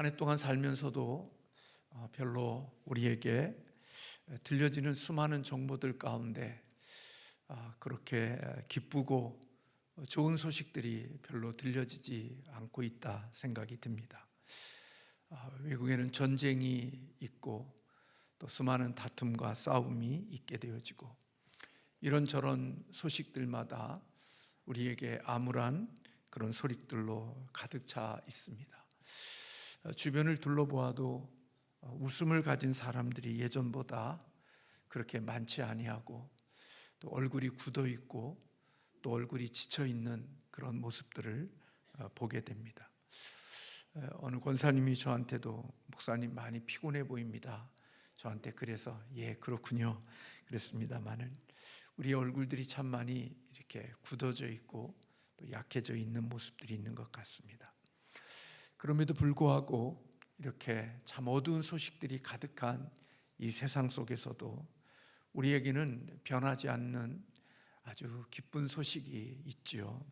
한 해 동안 살면서도 별로 우리에게 들려지는 수많은 정보들 가운데 그렇게 기쁘고 좋은 소식들이 별로 들려지지 않고 있다 생각이 듭니다. 외국에는 전쟁이 있고 또 수많은 다툼과 싸움이 있게 되어지고 이런저런 소식들마다 우리에게 암울한 그런 소식들로 가득 차 있습니다. 주변을 둘러보아도 웃음을 가진 사람들이 예전보다 그렇게 많지 아니하고 또 얼굴이 굳어 있고 또 얼굴이 지쳐 있는 그런 모습들을 보게 됩니다. 어느 권사님이 저한테도 목사님 많이 피곤해 보입니다. 저한테 그래서 예 그렇군요 그랬습니다만은 우리의 얼굴들이 참 많이 이렇게 굳어져 있고 또 약해져 있는 모습들이 있는 것 같습니다. 그럼에도 불구하고 이렇게 참 어두운 소식들이 가득한 이 세상 속에서도 우리에게는 변하지 않는 아주 기쁜 소식이 있지요.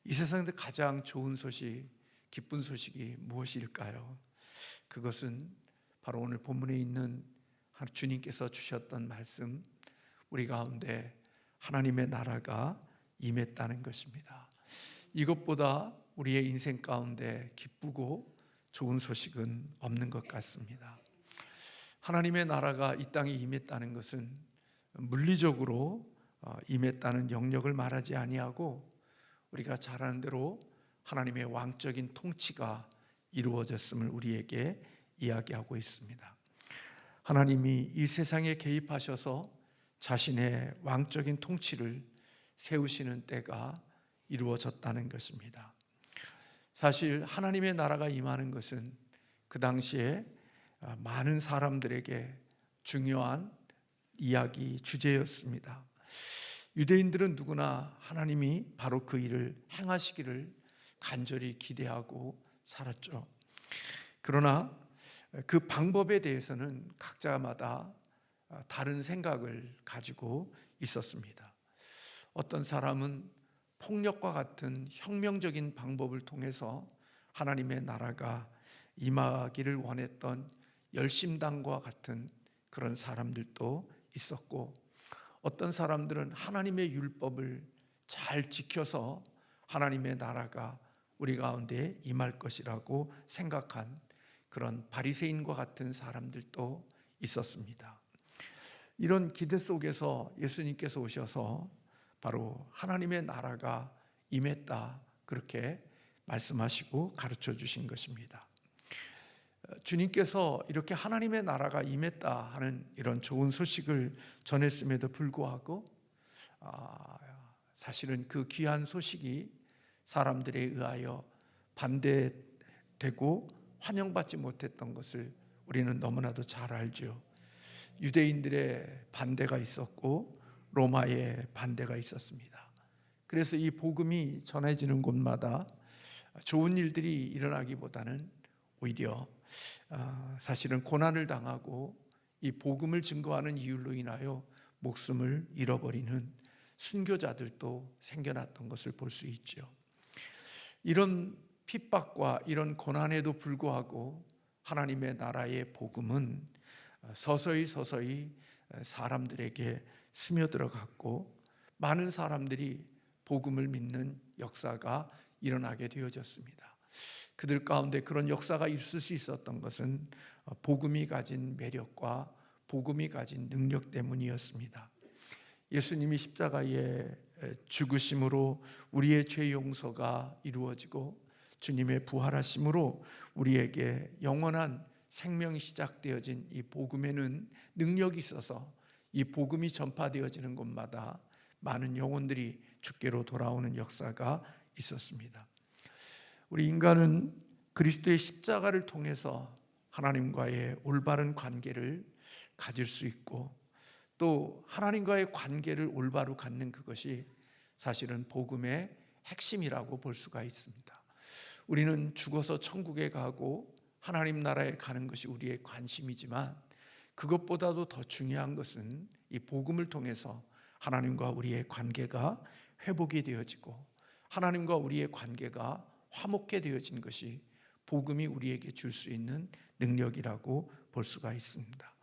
이 세상에서 가장 좋은 소식, 기쁜 소식이 무엇일까요? 그것은 바로 오늘 본문에 있는 주님께서 주셨던 말씀, 우리 가운데 하나님의 나라가 임했다는 것입니다. 이것보다 우리의 인생 가운데 기쁘고 좋은 소식은 없는 것 같습니다. 하나님의 나라가 이 땅에 임했다는 것은 물리적으로 임했다는 영역을 말하지 아니하고 우리가 잘 아는 대로 하나님의 왕적인 통치가 이루어졌음을 우리에게 이야기하고 있습니다. 하나님이 이 세상에 개입하셔서 자신의 왕적인 통치를 세우시는 때가 이루어졌다는 것입니다. 사실 하나님의 나라가 임하는 것은 그 당시에 많은 사람들에게 중요한 이야기 주제였습니다. 유대인들은 누구나 하나님이 바로 그 일을 행하시기를 간절히 기대하고 살았죠. 그러나 그 방법에 대해서는 각자마다 다른 생각을 가지고 있었습니다. 어떤 사람은 폭력과 같은 혁명적인 방법을 통해서 하나님의 나라가 임하기를 원했던 열심당과 같은 그런 사람들도 있었고, 어떤 사람들은 하나님의 율법을 잘 지켜서 하나님의 나라가 우리 가운데 임할 것이라고 생각한 그런 바리새인과 같은 사람들도 있었습니다. 이런 기대 속에서 예수님께서 오셔서 바로 하나님의 나라가 임했다 그렇게 말씀하시고 가르쳐 주신 것입니다. 주님께서 이렇게 하나님의 나라가 임했다 하는 이런 좋은 소식을 전했음에도 불구하고 사실은 그 귀한 소식이 사람들에 의하여 반대되고 환영받지 못했던 것을 우리는 너무나도 잘 알죠. 유대인들의 반대가 있었고 로마의 반대가 있었습니다. 그래서 이 복음이 전해지는 곳마다 좋은 일들이 일어나기보다는 오히려 사실은 고난을 당하고 이 복음을 증거하는 이유로 인하여 목숨을 잃어버리는 순교자들도 생겨났던 것을 볼 수 있죠. 이런 핍박과 이런 고난에도 불구하고 하나님의 나라의 복음은 서서히 사람들에게 스며들어갔고 많은 사람들이 복음을 믿는 역사가 일어나게 되어졌습니다. 그들 가운데 그런 역사가 있을 수 있었던 것은 복음이 가진 매력과 복음이 가진 능력 때문이었습니다. 예수님이 십자가에 죽으심으로 우리의 죄 용서가 이루어지고 주님의 부활하심으로 우리에게 영원한 생명이 시작되어진 이 복음에는 능력이 있어서 이 복음이 전파되어지는 곳마다 많은 영혼들이 주께로 돌아오는 역사가 있었습니다. 우리 인간은 그리스도의 십자가를 통해서 하나님과의 올바른 관계를 가질 수 있고 또 하나님과의 관계를 올바로 갖는 그것이 사실은 복음의 핵심이라고 볼 수가 있습니다. 우리는 죽어서 천국에 가고 하나님 나라에 가는 것이 우리의 관심이지만 그것보다도 더 중요한 것은 이 복음을 통해서 하나님과 우리의 관계가 회복이 되어지고 하나님과 우리의 관계가 화목해 되어진 것이 복음이 우리에게 줄 수 있는 능력이라고 볼 수가 있습니다.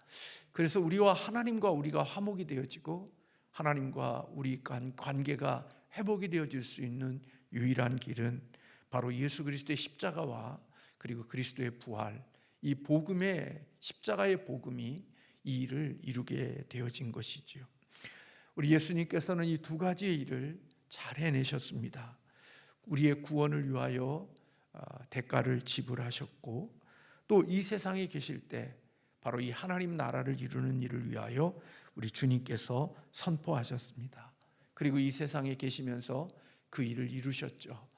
그래서 우리와 하나님과 우리가 화목이 되어지고 하나님과 우리 간 관계가 회복이 되어질 수 있는 유일한 길은 바로 예수 그리스도의 십자가와 그리고 그리스도의 부활, 이 복음의 십자가의 복음이 이 일을 이루게 되어진 것이지요. 우리 예수님께서는 이 두 가지의 일을 잘 해내셨습니다. 우리의 구원을 위하여 대가를 지불하셨고, 또 이 세상에 계실 때 바로 이 하나님 나라를 이루는 일을 위하여 우리 주님께서 선포하셨습니다. 그리고 이 세상에 계시면서 그 일을 이루셨죠.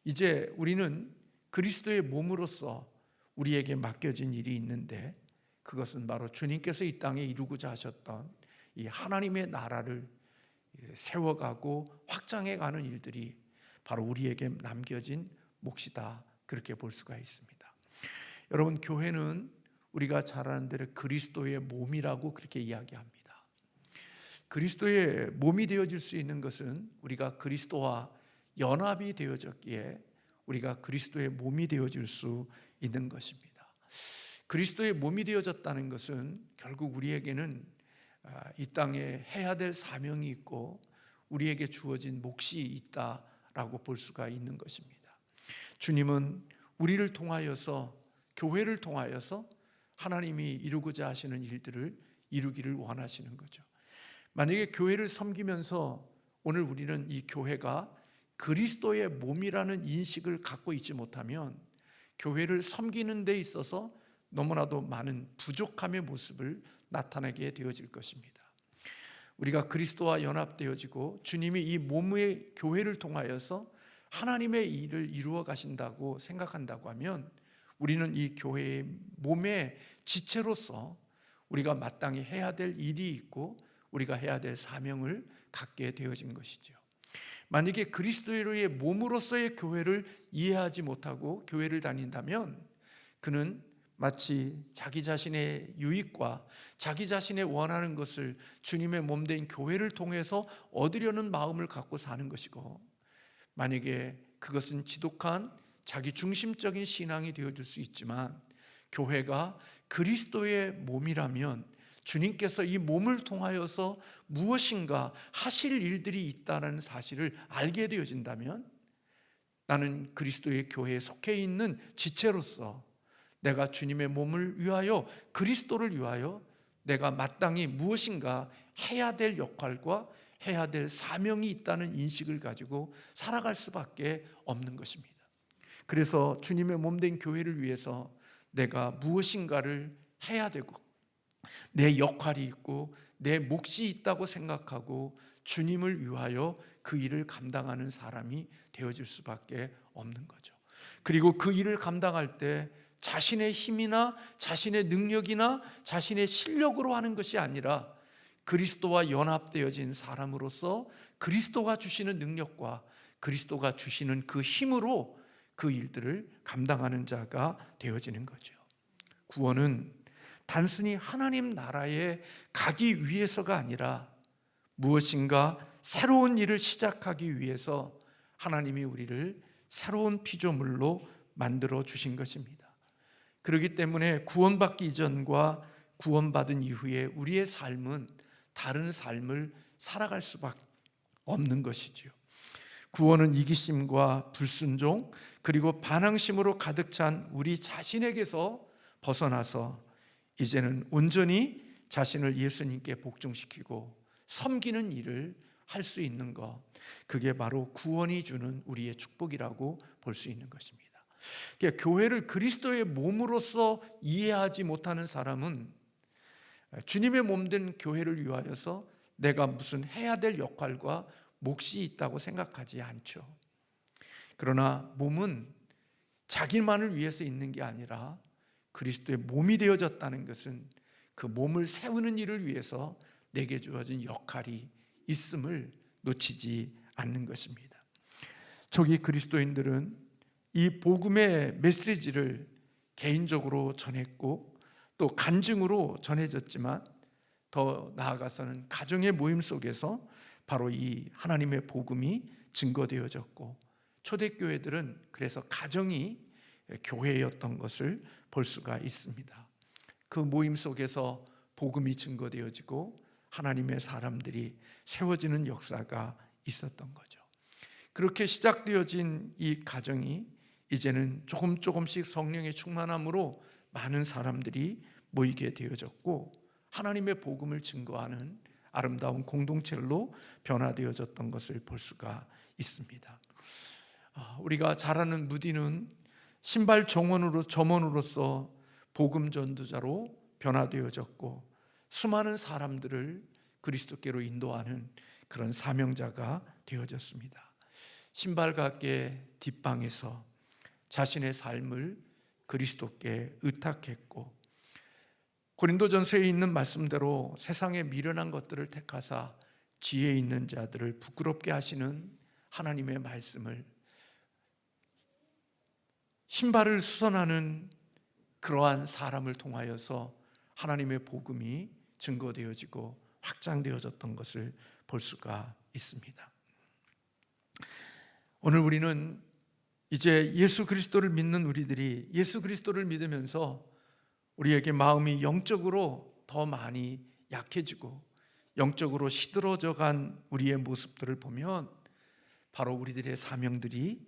이제 우리는 그리스도의 몸으로서 우리에게 맡겨진 일이 있는데, 그것은 바로 주님께서 이 땅에 이루고자 하셨던 이 하나님의 나라를 세워가고 확장해가는 일들이 바로 우리에게 남겨진 몫이다, 그렇게 볼 수가 있습니다. 여러분, 교회는 우리가 잘 아는 대로 그리스도의 몸이라고 그렇게 이야기합니다. 그리스도의 몸이 되어질 수 있는 것은 우리가 그리스도와 연합이 되어졌기에 우리가 그리스도의 몸이 되어질 수 있는 것입니다. 그리스도의 몸이 되어졌다는 것은 결국 우리에게는 이 땅에 해야 될 사명이 있고 우리에게 주어진 몫이 있다라고 볼 수가 있는 것입니다. 주님은 우리를 통하여서, 교회를 통하여서 하나님이 이루고자 하시는 일들을 이루기를 원하시는 거죠. 만약에 교회를 섬기면서 오늘 우리는 이 교회가 그리스도의 몸이라는 인식을 갖고 있지 못하면 교회를 섬기는 데 있어서 너무나도 많은 부족함의 모습을 나타내게 되어질 것입니다. 우리가 그리스도와 연합되어지고 주님이 이 몸의 교회를 통하여서 하나님의 일을 이루어 가신다고 생각한다고 하면 우리는 이 교회의 몸의 지체로서 우리가 마땅히 해야 될 일이 있고 우리가 해야 될 사명을 갖게 되어진 것이죠. 만약에 그리스도의 몸으로서의 교회를 이해하지 못하고 교회를 다닌다면 그는 마치 자기 자신의 유익과 자기 자신의 원하는 것을 주님의 몸된 교회를 통해서 얻으려는 마음을 갖고 사는 것이고, 만약에 그것은 지독한 자기 중심적인 신앙이 되어줄 수 있지만, 교회가 그리스도의 몸이라면 주님께서 이 몸을 통하여서 무엇인가 하실 일들이 있다는 사실을 알게 되어진다면, 나는 그리스도의 교회에 속해 있는 지체로서 내가 주님의 몸을 위하여, 그리스도를 위하여 내가 마땅히 무엇인가 해야 될 역할과 해야 될 사명이 있다는 인식을 가지고 살아갈 수밖에 없는 것입니다. 그래서 주님의 몸된 교회를 위해서 내가 무엇인가를 해야 되고 내 역할이 있고 내 몫이 있다고 생각하고 주님을 위하여 그 일을 감당하는 사람이 되어질 수밖에 없는 거죠. 그리고 그 일을 감당할 때 자신의 힘이나 자신의 능력이나 자신의 실력으로 하는 것이 아니라 그리스도와 연합되어진 사람으로서 그리스도가 주시는 능력과 그리스도가 주시는 그 힘으로 그 일들을 감당하는 자가 되어지는 거죠. 구원은 단순히 하나님 나라에 가기 위해서가 아니라 무엇인가 새로운 일을 시작하기 위해서 하나님이 우리를 새로운 피조물로 만들어 주신 것입니다. 그렇기 때문에 구원받기 이전과 구원받은 이후에 우리의 삶은 다른 삶을 살아갈 수밖에 없는 것이지요. 구원은 이기심과 불순종 그리고 반항심으로 가득 찬 우리 자신에게서 벗어나서 이제는 온전히 자신을 예수님께 복종시키고 섬기는 일을 할 수 있는 것, 그게 바로 구원이 주는 우리의 축복이라고 볼 수 있는 것입니다. 그러니까 교회를 그리스도의 몸으로서 이해하지 못하는 사람은 주님의 몸된 교회를 위하여서 내가 무슨 해야 될 역할과 몫이 있다고 생각하지 않죠. 그러나 몸은 자기만을 위해서 있는 게 아니라 그리스도의 몸이 되어졌다는 것은 그 몸을 세우는 일을 위해서 내게 주어진 역할이 있음을 놓치지 않는 것입니다. 초기 그리스도인들은 이 복음의 메시지를 개인적으로 전했고 또 간증으로 전해졌지만, 더 나아가서는 가정의 모임 속에서 바로 이 하나님의 복음이 증거되어졌고, 초대교회들은 그래서 가정이 교회였던 것을 볼 수가 있습니다. 그 모임 속에서 복음이 증거되어지고 하나님의 사람들이 세워지는 역사가 있었던 거죠. 그렇게 시작되어진 이 가정이 이제는 조금씩 성령의 충만함으로 많은 사람들이 모이게 되어졌고 하나님의 복음을 증거하는 아름다운 공동체로 변화되어졌던 것을 볼 수가 있습니다. 우리가 잘 아는 무디는 신발 점원으로서 복음 전도자로 변화되어졌고 수많은 사람들을 그리스도께로 인도하는 그런 사명자가 되어졌습니다. 신발가게 뒷방에서 자신의 삶을 그리스도께 의탁했고 고린도전서에 있는 말씀대로 세상의 미련한 것들을 택하사 지혜 있는 자들을 부끄럽게 하시는 하나님의 말씀을 신발을 수선하는 그러한 사람을 통하여서 하나님의 복음이 증거되어지고 확장되어졌던 것을 볼 수가 있습니다. 오늘 우리는 이제 예수 그리스도를 믿는 우리들이 예수 그리스도를 믿으면서 우리에게 마음이 영적으로 더 많이 약해지고 영적으로 시들어져 간 우리의 모습들을 보면 바로 우리들의 사명들이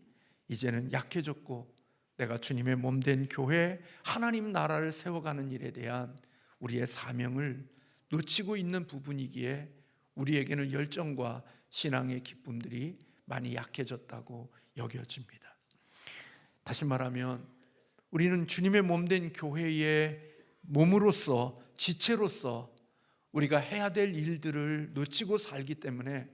이제는 약해졌고 내가 주님의 몸된 교회 하나님 나라를 세워가는 일에 대한 우리의 사명을 놓치고 있는 부분이기에 우리에게는 열정과 신앙의 기쁨들이 많이 약해졌다고 여겨집니다. 다시 말하면 우리는 주님의 몸된 교회의 몸으로서 지체로서 우리가 해야 될 일들을 놓치고 살기 때문에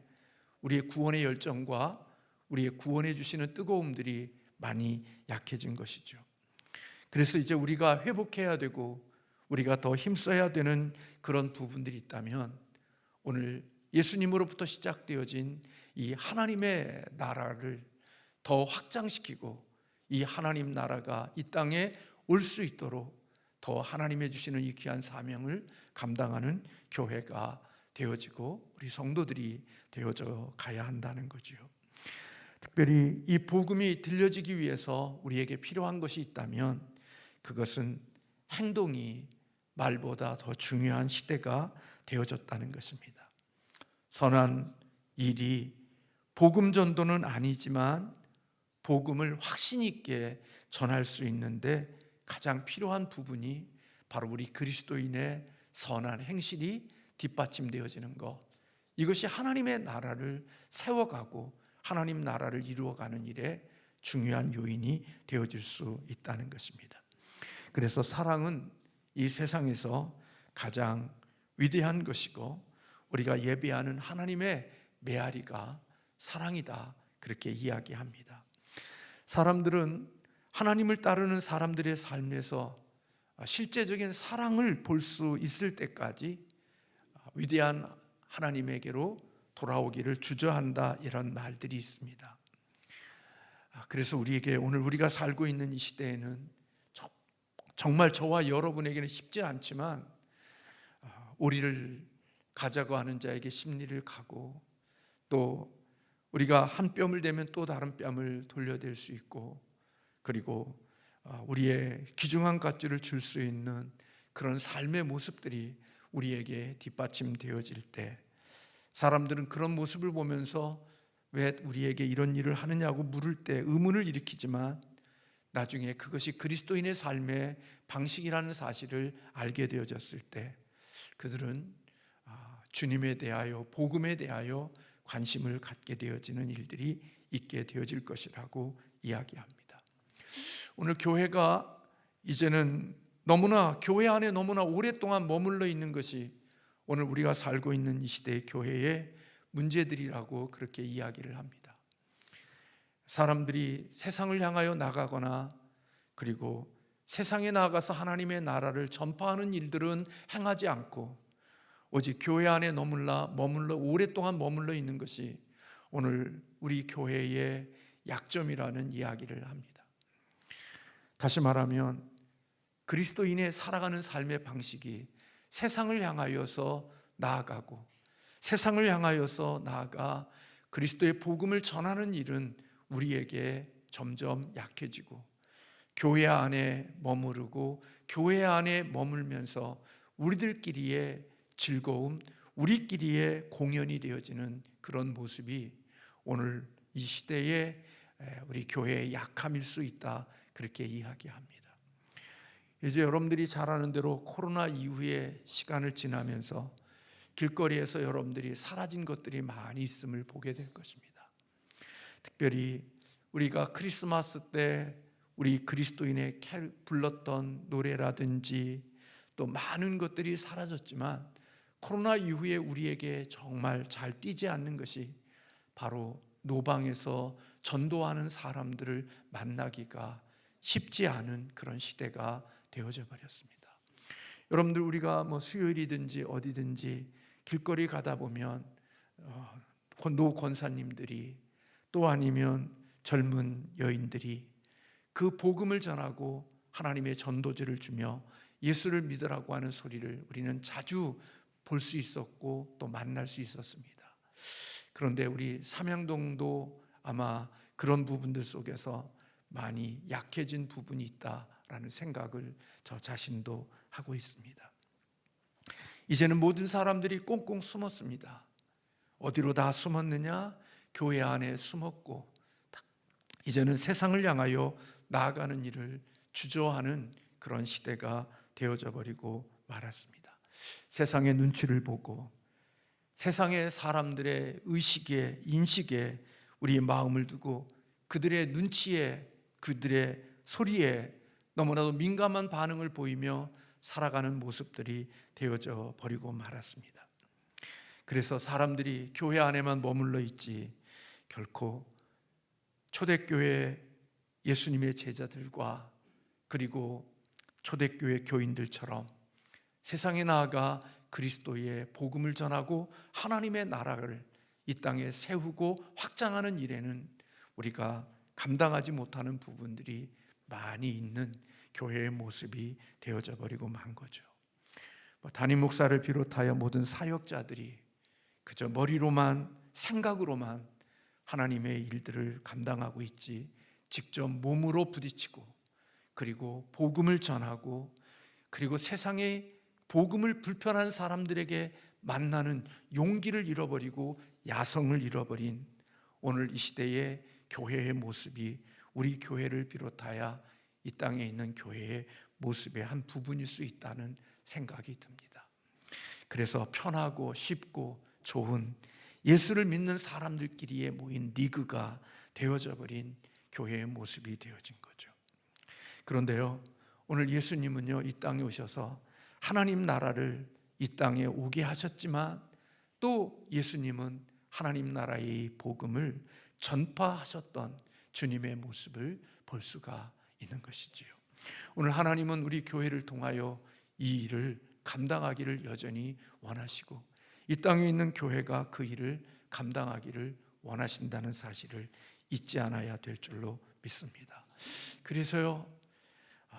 우리의 구원의 열정과 우리의 구원해 주시는 뜨거움들이 많이 약해진 것이죠. 그래서 이제 우리가 회복해야 되고 우리가 더 힘써야 되는 그런 부분들이 있다면 오늘 예수님으로부터 시작되어진 이 하나님의 나라를 더 확장시키고 이 하나님 나라가 이 땅에 올 수 있도록 더 하나님의 주시는 이 귀한 사명을 감당하는 교회가 되어지고 우리 성도들이 되어져 가야 한다는 거죠. 특별히 이 복음이 들려지기 위해서 우리에게 필요한 것이 있다면 그것은 행동이 말보다 더 중요한 시대가 되어졌다는 것입니다. 선한 일이 복음 전도는 아니지만 복음을 확신 있게 전할 수 있는데 가장 필요한 부분이 바로 우리 그리스도인의 선한 행실이 뒷받침되어지는 것, 이것이 하나님의 나라를 세워가고 하나님 나라를 이루어가는 일에 중요한 요인이 되어질 수 있다는 것입니다. 그래서 사랑은 이 세상에서 가장 위대한 것이고 우리가 예배하는 하나님의 메아리가 사랑이다, 그렇게 이야기합니다. 사람들은 하나님을 따르는 사람들의 삶에서 실제적인 사랑을 볼 수 있을 때까지 위대한 하나님에게로 돌아오기를 주저한다, 이런 말들이 있습니다. 그래서 우리에게 오늘 우리가 살고 있는 이 시대에는 정말 저와 여러분에게는 쉽지 않지만 우리를 가자고 하는 자에게 심리를 가고 또 우리가 한 뼘을 대면 또 다른 뼘을 돌려댈 수 있고 그리고 우리의 귀중한 가치를 줄 수 있는 그런 삶의 모습들이 우리에게 뒷받침되어질 때 사람들은 그런 모습을 보면서 왜 우리에게 이런 일을 하느냐고 물을 때 의문을 일으키지만 나중에 그것이 그리스도인의 삶의 방식이라는 사실을 알게 되어졌을 때 그들은 주님에 대하여 복음에 대하여 관심을 갖게 되어지는 일들이 있게 되어질 것이라고 이야기합니다. 오늘 교회가 이제는 너무나 교회 안에 너무나 오랫동안 머물러 있는 것이 오늘 우리가 살고 있는 이 시대의 교회의 문제들이라고 그렇게 이야기를 합니다. 사람들이 세상을 향하여 나가거나 그리고 세상에 나가서 하나님의 나라를 전파하는 일들은 행하지 않고 오직 교회 안에 머물러 오랫동안 머물러 있는 것이 오늘 우리 교회의 약점이라는 이야기를 합니다. 다시 말하면 그리스도인의 살아가는 삶의 방식이 세상을 향하여서 나아가고 세상을 향하여서 나아가 그리스도의 복음을 전하는 일은 우리에게 점점 약해지고 교회 안에 머무르고 교회 안에 머물면서 우리들끼리의 즐거움, 우리끼리의 공연이 되어지는 그런 모습이 오늘 이 시대에 우리 교회의 약함일 수 있다, 그렇게 이야기합니다. 이제 여러분들이 잘 아는 대로 코로나 이후의 시간을 지나면서 길거리에서 여러분들이 사라진 것들이 많이 있음을 보게 될 것입니다. 특별히 우리가 크리스마스 때 우리 그리스도인의 불렀던 노래라든지 또 많은 것들이 사라졌지만, 코로나 이후에 우리에게 정말 잘 띄지 않는 것이 바로 노방에서 전도하는 사람들을 만나기가 쉽지 않은 그런 시대가 되어져 버렸습니다. 여러분들, 우리가 수요일이든지 어디든지 길거리 가다 보면 노 권사님들이 또 아니면 젊은 여인들이 그 복음을 전하고 하나님의 전도지를 주며 예수를 믿으라고 하는 소리를 우리는 자주 볼 수 있었고 또 만날 수 있었습니다. 그런데 우리 삼양동도 아마 그런 부분들 속에서 많이 약해진 부분이 있다라는 생각을 저 자신도 하고 있습니다. 이제는 모든 사람들이 꽁꽁 숨었습니다. 어디로 다 숨었느냐? 교회 안에 숨었고, 이제는 세상을 향하여 나아가는 일을 주저하는 그런 시대가 되어져 버리고 말았습니다. 세상의 눈치를 보고 세상의 사람들의 의식에, 인식에 우리의 마음을 두고 그들의 눈치에, 그들의 소리에 너무나도 민감한 반응을 보이며 살아가는 모습들이 되어져 버리고 말았습니다. 그래서 사람들이 교회 안에만 머물러 있지 결코 초대교회 예수님의 제자들과 그리고 초대교회 교인들처럼 세상에 나아가 그리스도의 복음을 전하고 하나님의 나라를 이 땅에 세우고 확장하는 일에는 우리가 감당하지 못하는 부분들이 많이 있는 교회의 모습이 되어져 버리고 만 거죠. 담임 목사를 비롯하여 모든 사역자들이 그저 머리로만, 생각으로만 하나님의 일들을 감당하고 있지, 직접 몸으로 부딪히고 그리고 복음을 전하고 그리고 세상의 복음을 불편한 사람들에게 만나는 용기를 잃어버리고 야성을 잃어버린 오늘 이 시대의 교회의 모습이 우리 교회를 비롯하여 이 땅에 있는 교회의 모습의 한 부분일 수 있다는 생각이 듭니다. 그래서 편하고 쉽고 좋은 예수를 믿는 사람들끼리에 모인 리그가 되어져 버린 교회의 모습이 되어진 거죠. 그런데요, 오늘 예수님은요, 이 땅에 오셔서 하나님 나라를 이 땅에 오게 하셨지만 또 예수님은 하나님 나라의 복음을 전파하셨던 주님의 모습을 볼 수가 있는 것이지요. 오늘 하나님은 우리 교회를 통하여 이 일을 감당하기를 여전히 원하시고 이 땅에 있는 교회가 그 일을 감당하기를 원하신다는 사실을 잊지 않아야 될 줄로 믿습니다. 그래서요,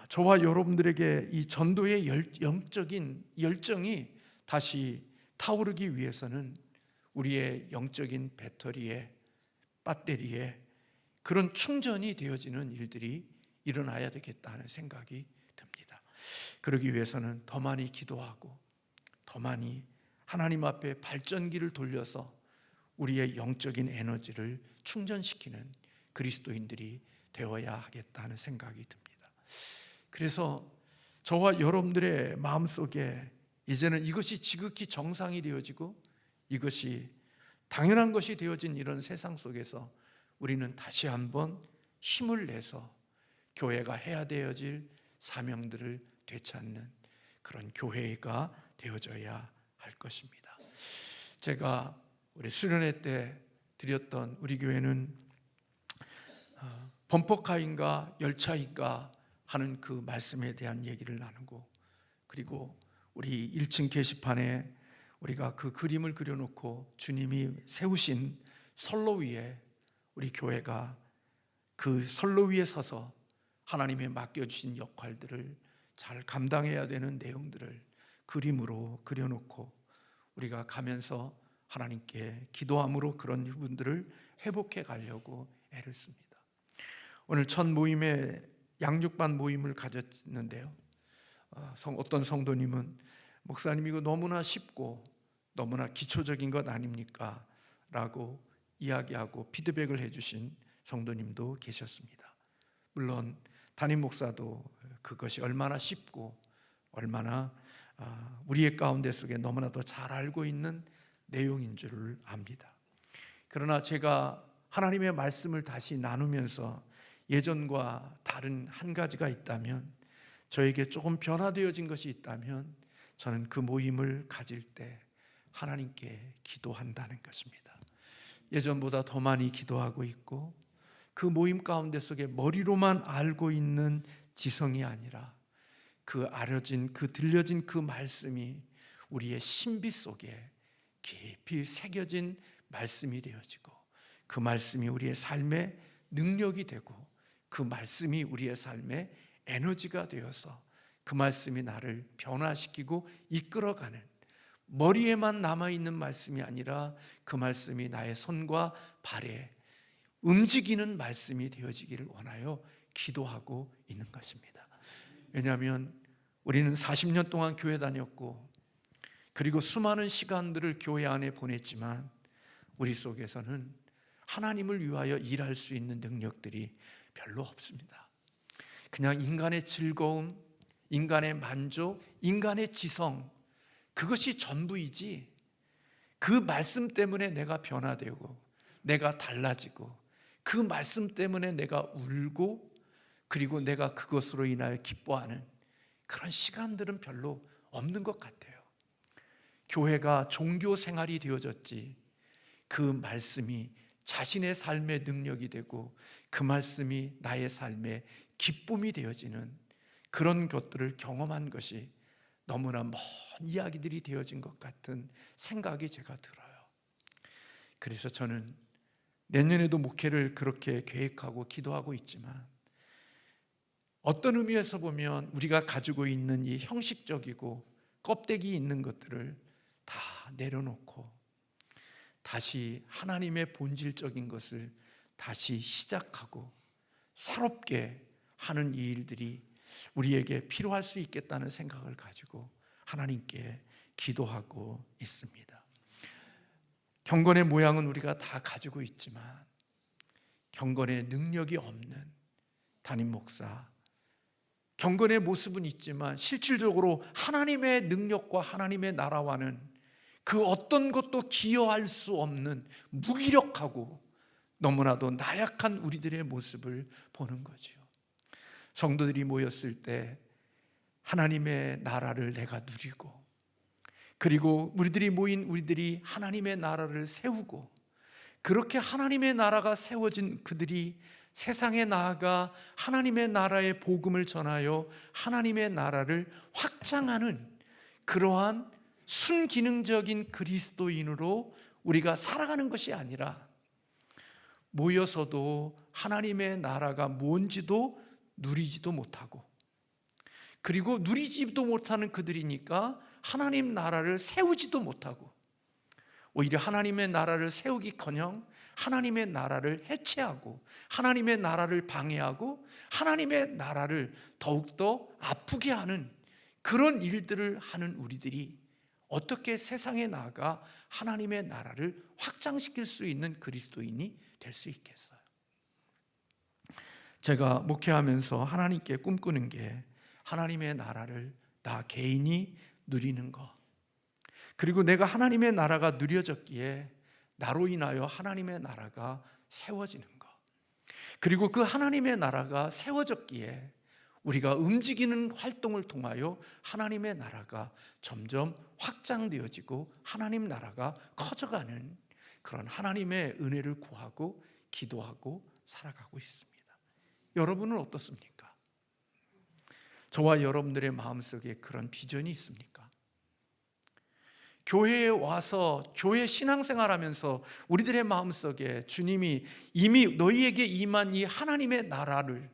저와 여러분들에게 이 전도의 영적인 열정이 다시 타오르기 위해서는 우리의 영적인 배터리에, 배터리에 그런 충전이 되어지는 일들이 일어나야 되겠다는 생각이 듭니다. 그러기 위해서는 더 많이 기도하고 더 많이 하나님 앞에 발전기를 돌려서 우리의 영적인 에너지를 충전시키는 그리스도인들이 되어야 하겠다는 생각이 듭니다. 그래서 저와 여러분들의 마음속에 이제는 이것이 지극히 정상이 되어지고 이것이 당연한 것이 되어진 이런 세상 속에서 우리는 다시 한번 힘을 내서 교회가 해야 되어질 사명들을 되찾는 그런 교회가 되어져야 할 것입니다. 제가 우리 수련회 때 드렸던 우리 교회는 범퍼카인가 열차인가 하는 그 말씀에 대한 얘기를 나누고, 그리고 우리 1층 게시판에 우리가 그 그림을 그려놓고 주님이 세우신 선로 위에 우리 교회가 그 선로 위에 서서 하나님의 맡겨주신 역할들을 잘 감당해야 되는 내용들을 그림으로 그려놓고 우리가 가면서 하나님께 기도함으로 그런 부분들을 회복해 가려고 애를 씁니다. 오늘 첫 모임에 양육반 모임을 가졌는데요. 어떤 성도님은 목사님 이거 너무나 쉽고 너무나 기초적인 것 아닙니까? 라고 이야기하고 피드백을 해주신 성도님도 계셨습니다. 물론 담임 목사도 그것이 얼마나 쉽고 얼마나 우리의 가운데 속에 너무나도 잘 알고 있는 내용인 줄을 압니다. 그러나 제가 하나님의 말씀을 다시 나누면서 예전과 다른 한 가지가 있다면, 저에게 조금 변화되어진 것이 있다면, 저는 그 모임을 가질 때 하나님께 기도한다는 것입니다. 예전보다 더 많이 기도하고 있고, 그 모임 가운데 속에 머리로만 알고 있는 지성이 아니라 그 알려진, 그 들려진 그 말씀이 우리의 신비 속에 깊이 새겨진 말씀이 되어지고, 그 말씀이 우리의 삶의 능력이 되고, 그 말씀이 우리의 삶의 에너지가 되어서 그 말씀이 나를 변화시키고 이끌어가는, 머리에만 남아있는 말씀이 아니라 그 말씀이 나의 손과 발에 움직이는 말씀이 되어지기를 원하여 기도하고 있는 것입니다. 왜냐하면 우리는 40년 동안 교회 다녔고, 그리고 수많은 시간들을 교회 안에 보냈지만 우리 속에서는 하나님을 위하여 일할 수 있는 능력들이 별로 없습니다. 그냥 인간의 즐거움, 인간의 만족, 인간의 지성, 그것이 전부이지, 그 말씀 때문에 내가 변화되고 내가 달라지고 그 말씀 때문에 내가 울고 그리고 내가 그것으로 인하여 기뻐하는 그런 시간들은 별로 없는 것 같아요. 교회가 종교 생활이 되어졌지, 그 말씀이 자신의 삶의 능력이 되고 그 말씀이 나의 삶의 기쁨이 되어지는 그런 것들을 경험한 것이 너무나 먼 이야기들이 되어진 것 같은 생각이 제가 들어요. 그래서 저는 내년에도 목회를 그렇게 계획하고 기도하고 있지만, 어떤 의미에서 보면 우리가 가지고 있는 이 형식적이고 껍데기 있는 것들을 다 내려놓고 다시 하나님의 본질적인 것을 다시 시작하고 새롭게 하는 이 일들이 우리에게 필요할 수 있겠다는 생각을 가지고 하나님께 기도하고 있습니다. 경건의 모양은 우리가 다 가지고 있지만 경건의 능력이 없는 담임 목사, 경건의 모습은 있지만 실질적으로 하나님의 능력과 하나님의 나라와는 그 어떤 것도 기여할 수 없는 무기력하고 너무나도 나약한 우리들의 모습을 보는 거죠. 성도들이 모였을 때 하나님의 나라를 내가 누리고, 그리고 우리들이 모인 우리들이 하나님의 나라를 세우고, 그렇게 하나님의 나라가 세워진 그들이 세상에 나아가 하나님의 나라의 복음을 전하여 하나님의 나라를 확장하는 그러한 순기능적인 그리스도인으로 우리가 살아가는 것이 아니라, 모여서도 하나님의 나라가 뭔지도 누리지도 못하고, 그리고 누리지도 못하는 그들이니까 하나님 나라를 세우지도 못하고, 오히려 하나님의 나라를 세우기커녕 하나님의 나라를 해체하고 하나님의 나라를 방해하고 하나님의 나라를 더욱더 아프게 하는 그런 일들을 하는 우리들이 어떻게 세상에 나아가 하나님의 나라를 확장시킬 수 있는 그리스도인이 될 수 있겠어요? 제가 목회하면서 하나님께 꿈꾸는 게 하나님의 나라를 나 개인이 누리는 것, 그리고 내가 하나님의 나라가 누려졌기에 나로 인하여 하나님의 나라가 세워지는 것, 그리고 그 하나님의 나라가 세워졌기에 우리가 움직이는 활동을 통하여 하나님의 나라가 점점 확장되어지고 하나님 나라가 커져가는 그런 하나님의 은혜를 구하고 기도하고 살아가고 있습니다. 여러분은 어떻습니까? 저와 여러분들의 마음속에 그런 비전이 있습니까? 교회에 와서 교회 신앙생활하면서 우리들의 마음속에 주님이 이미 너희에게 임한 이 하나님의 나라를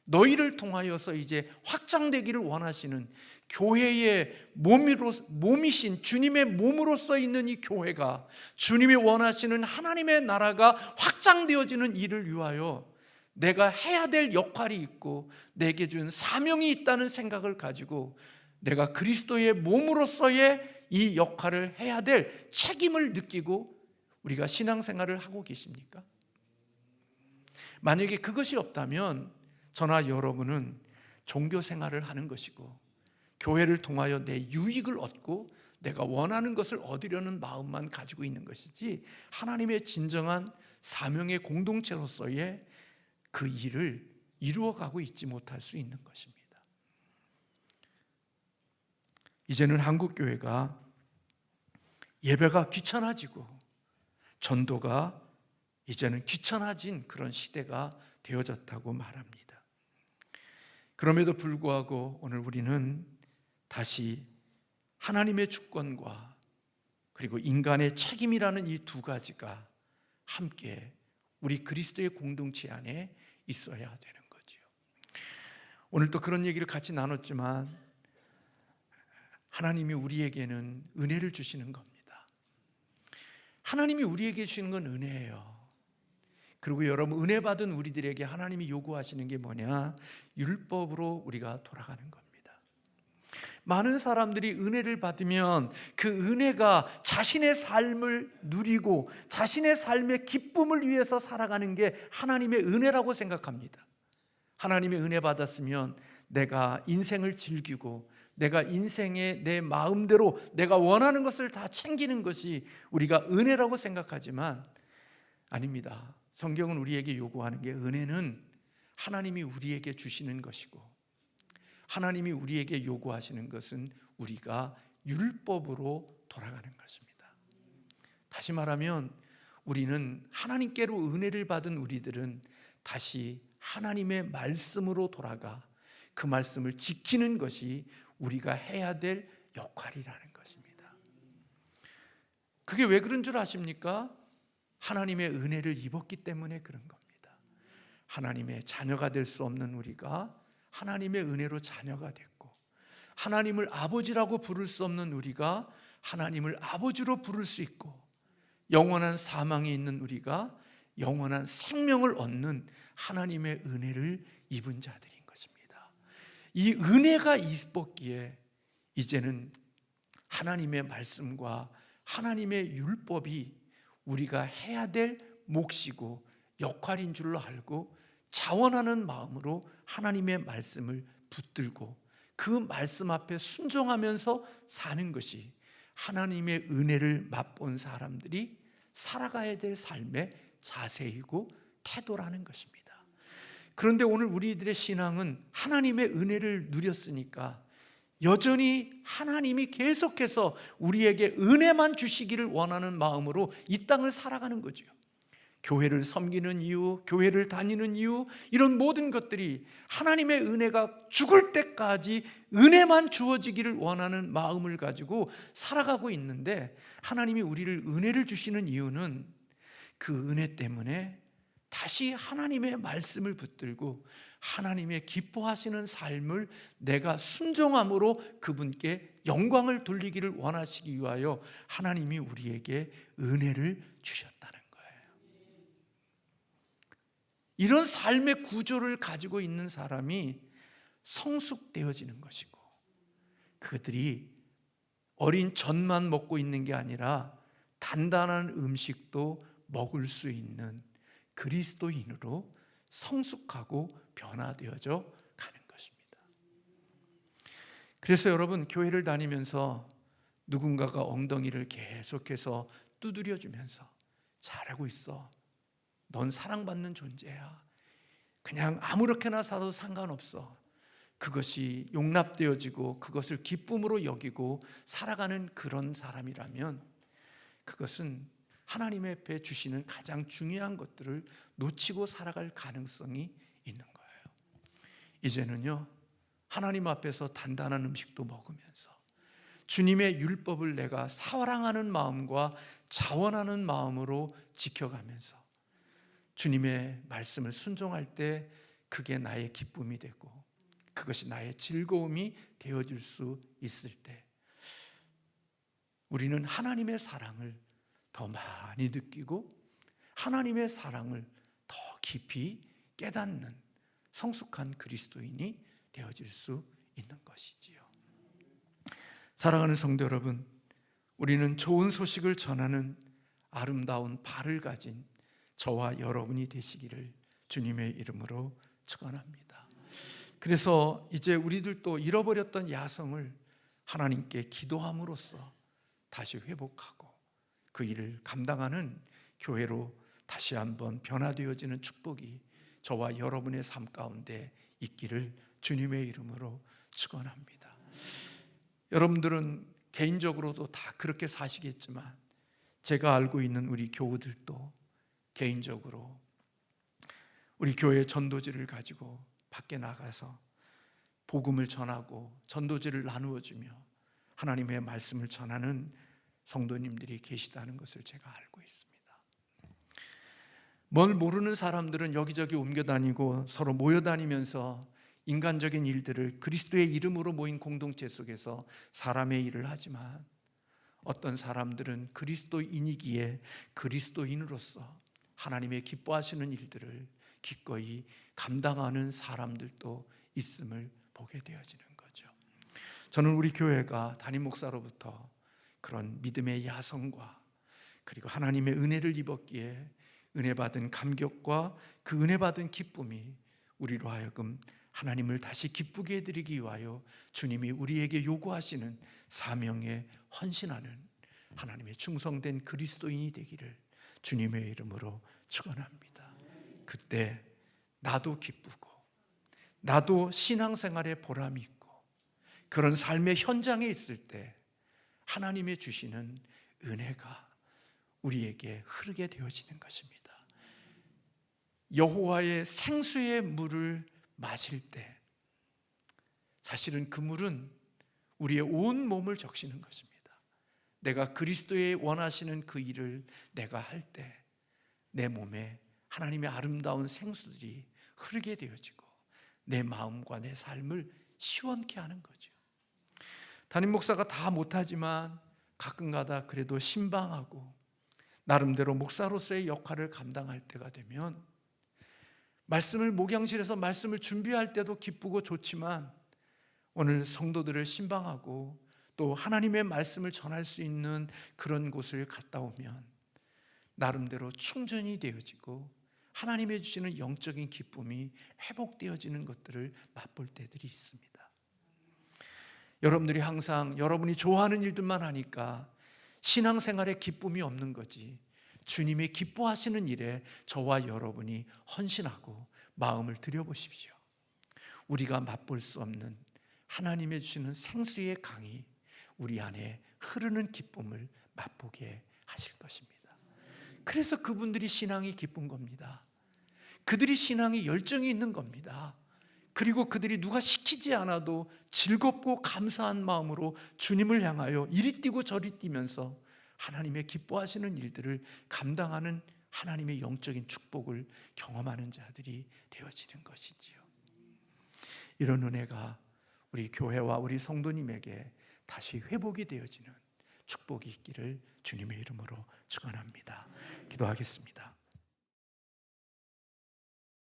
너희를 통하여서 이제 확장되기를 원하시는 교회의 몸이신 주님의 몸으로서 있는 이 교회가 주님이 원하시는 하나님의 나라가 확장되어지는 일을 위하여 내가 해야 될 역할이 있고 내게 준 사명이 있다는 생각을 가지고 내가 그리스도의 몸으로서의 이 역할을 해야 될 책임을 느끼고 우리가 신앙생활을 하고 계십니까? 만약에 그것이 없다면 저나 여러분은 종교생활을 하는 것이고 교회를 통하여 내 유익을 얻고 내가 원하는 것을 얻으려는 마음만 가지고 있는 것이지 하나님의 진정한 사명의 공동체로서의 그 일을 이루어가고 있지 못할 수 있는 것입니다. 이제는 한국교회가 예배가 귀찮아지고 전도가 이제는 귀찮아진 그런 시대가 되어졌다고 말합니다. 그럼에도 불구하고 오늘 우리는 다시 하나님의 주권과 그리고 인간의 책임이라는 이 두 가지가 함께 우리 그리스도의 공동체 안에 있어야 되는 거죠. 오늘 또 그런 얘기를 같이 나눴지만 하나님이 우리에게는 은혜를 주시는 겁니다. 하나님이 우리에게 주시는 건 은혜예요. 그리고 여러분, 은혜 받은 우리들에게 하나님이 요구하시는 게 뭐냐? 율법으로 우리가 돌아가는 겁니다. 많은 사람들이 은혜를 받으면 그 은혜가 자신의 삶을 누리고 자신의 삶의 기쁨을 위해서 살아가는 게 하나님의 은혜라고 생각합니다. 하나님의 은혜 받았으면 내가 인생을 즐기고 내가 인생의 내 마음대로 내가 원하는 것을 다 챙기는 것이 우리가 은혜라고 생각하지만 아닙니다. 성경은 우리에게 요구하는 게 은혜는 하나님이 우리에게 주시는 것이고 하나님이 우리에게 요구하시는 것은 우리가 율법으로 돌아가는 것입니다. 다시 말하면 우리는 하나님께로 은혜를 받은 우리들은 다시 하나님의 말씀으로 돌아가 그 말씀을 지키는 것이 우리가 해야 될 역할이라는 것입니다. 그게 왜 그런 줄 아십니까? 하나님의 은혜를 입었기 때문에 그런 겁니다. 하나님의 자녀가 될 수 없는 우리가 하나님의 은혜로 자녀가 됐고 하나님을 아버지라고 부를 수 없는 우리가 하나님을 아버지로 부를 수 있고 영원한 사망에 있는 우리가 영원한 생명을 얻는 하나님의 은혜를 입은 자들인 것입니다. 이 은혜가 있었기에 이제는 하나님의 말씀과 하나님의 율법이 우리가 해야 될 몫이고 역할인 줄로 알고 자원하는 마음으로 하나님의 말씀을 붙들고 그 말씀 앞에 순종하면서 사는 것이 하나님의 은혜를 맛본 사람들이 살아가야 될 삶의 자세이고 태도라는 것입니다. 그런데 오늘 우리들의 신앙은 하나님의 은혜를 누렸으니까 여전히 하나님이 계속해서 우리에게 은혜만 주시기를 원하는 마음으로 이 땅을 살아가는 거죠. 교회를 섬기는 이유, 교회를 다니는 이유, 이런 모든 것들이 하나님의 은혜가 죽을 때까지 은혜만 주어지기를 원하는 마음을 가지고 살아가고 있는데 하나님이 우리를 은혜를 주시는 이유는 그 은혜 때문에 다시 하나님의 말씀을 붙들고 하나님의 기뻐하시는 삶을 내가 순종함으로 그분께 영광을 돌리기를 원하시기 위하여 하나님이 우리에게 은혜를 주셨다는 거예요. 이런 삶의 구조를 가지고 있는 사람이 성숙되어지는 것이고 그들이 어린 젖만 먹고 있는 게 아니라 단단한 음식도 먹을 수 있는 그리스도인으로 성숙하고 변화되어져 가는 것입니다. 그래서 여러분, 교회를 다니면서 누군가가 엉덩이를 계속해서 두드려주면서 잘하고 있어, 넌 사랑받는 존재야, 그냥 아무렇게나 살아도 상관없어, 그것이 용납되어지고 그것을 기쁨으로 여기고 살아가는 그런 사람이라면 그것은 하나님의 앞에 주시는 가장 중요한 것들을 놓치고 살아갈 가능성이 있는 거예요. 이제는요, 하나님 앞에서 단단한 음식도 먹으면서 주님의 율법을 내가 사랑하는 마음과 자원하는 마음으로 지켜가면서 주님의 말씀을 순종할 때 그게 나의 기쁨이 되고 그것이 나의 즐거움이 되어질 수 있을 때 우리는 하나님의 사랑을 더 많이 느끼고 하나님의 사랑을 더 깊이 깨닫는 성숙한 그리스도인이 되어질 수 있는 것이지요. 사랑하는 성도 여러분, 우리는 좋은 소식을 전하는 아름다운 발을 가진 저와 여러분이 되시기를 주님의 이름으로 축원합니다. 그래서 이제 우리들도 잃어버렸던 야성을 하나님께 기도함으로써 다시 회복하고 그 일을 감당하는 교회로 다시 한번 변화되어지는 축복이 저와 여러분의 삶 가운데 있기를 주님의 이름으로 축원합니다. 여러분들은 개인적으로도 다 그렇게 사시겠지만 제가 알고 있는 우리 교우들도 개인적으로 우리 교회 전도지를 가지고 밖에 나가서 복음을 전하고 전도지를 나누어 주며 하나님의 말씀을 전하는 성도님들이 계시다는 것을 제가 알고 있습니다. 뭘 모르는 사람들은 여기저기 옮겨 다니고 서로 모여 다니면서 인간적인 일들을 그리스도의 이름으로 모인 공동체 속에서 사람의 일을 하지만 어떤 사람들은 그리스도인이기에 그리스도인으로서 하나님의 기뻐하시는 일들을 기꺼이 감당하는 사람들도 있음을 보게 되어지는 거죠. 저는 우리 교회가 담임 목사로부터 그런 믿음의 야성과 그리고 하나님의 은혜를 입었기에 은혜 받은 감격과 그 은혜 받은 기쁨이 우리로 하여금 하나님을 다시 기쁘게 해드리기 위하여 주님이 우리에게 요구하시는 사명에 헌신하는 하나님의 충성된 그리스도인이 되기를 주님의 이름으로 축원합니다. 그때 나도 기쁘고 나도 신앙생활에 보람이 있고 그런 삶의 현장에 있을 때 하나님의 주시는 은혜가 우리에게 흐르게 되어지는 것입니다. 여호와의 생수의 물을 마실 때 사실은 그 물은 우리의 온 몸을 적시는 것입니다. 내가 그리스도의 원하시는 그 일을 내가 할 때 내 몸에 하나님의 아름다운 생수들이 흐르게 되어지고 내 마음과 내 삶을 시원케 하는 거죠. 담임 목사가 다 못하지만 가끔가다 그래도 신방하고 나름대로 목사로서의 역할을 감당할 때가 되면 말씀을 목양실에서 말씀을 준비할 때도 기쁘고 좋지만 오늘 성도들을 신방하고 또 하나님의 말씀을 전할 수 있는 그런 곳을 갔다 오면 나름대로 충전이 되어지고 하나님의 주시는 영적인 기쁨이 회복되어지는 것들을 맛볼 때들이 있습니다. 여러분들이 항상 여러분이 좋아하는 일들만 하니까 신앙생활에 기쁨이 없는 거지, 주님이 기뻐하시는 일에 저와 여러분이 헌신하고 마음을 들여보십시오. 우리가 맛볼 수 없는 하나님의 주시는 생수의 강이 우리 안에 흐르는 기쁨을 맛보게 하실 것입니다. 그래서 그분들이 신앙이 기쁜 겁니다. 그들이 신앙이 열정이 있는 겁니다. 그리고 그들이 누가 시키지 않아도 즐겁고 감사한 마음으로 주님을 향하여 이리 뛰고 저리 뛰면서 하나님의 기뻐하시는 일들을 감당하는 하나님의 영적인 축복을 경험하는 자들이 되어지는 것이지요. 이런 은혜가 우리 교회와 우리 성도님에게 다시 회복이 되어지는 축복이 있기를 주님의 이름으로 축원합니다. 기도하겠습니다.